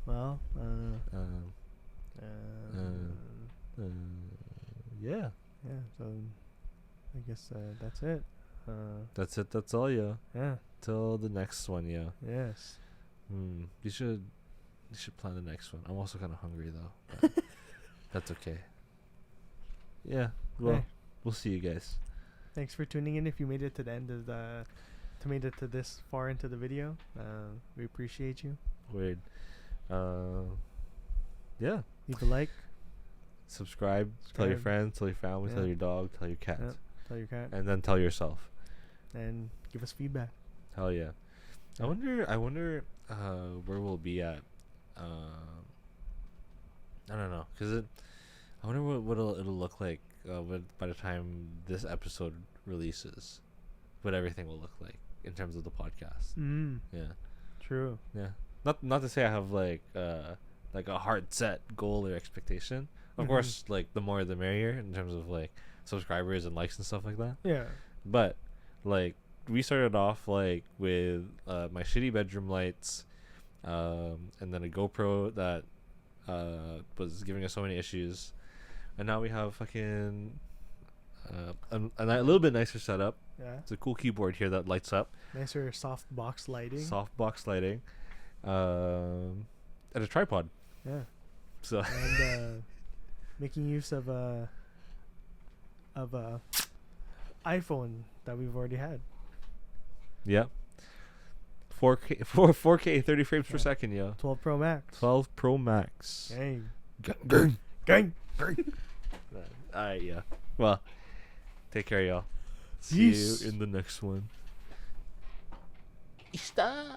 Well, yeah. So I guess that's it. That's all, yo. Yeah. Till the next one, yo. Yes. You should plan the next one. I'm also kind of hungry though. But that's okay. Yeah. Well, we'll see you guys. Thanks for tuning in. If you made it to the end of made it to this far into the video, we appreciate you. Weird. Yeah. Leave a like. Subscribe. Tell your friends. Tell your family. Tell your dog. Tell your cat. Tell your cat. And then tell yourself. And give us feedback. Hell yeah. I wonder where we'll be at. I don't know, cause I wonder what it'll look like by the time this episode releases. What everything will look like in terms of the podcast. Yeah. True. Yeah. Not to say I have like a hard set goal or expectation. Of course, like the more the merrier in terms of like subscribers and likes and stuff like that. Yeah. But like we started off like with my shitty bedroom lights, and then a GoPro that was giving us so many issues, and now we have fucking a little bit nicer setup. Yeah. It's a cool keyboard here that lights up. Nicer soft box lighting. And a tripod. Yeah. So and making use of a iPhone that we've already had. Yeah. 4K 30 frames per second, yo. 12 Pro Max. 12 Pro Max. Gang. Alright, yeah. Well, take care, y'all. See you in the next one. Stop.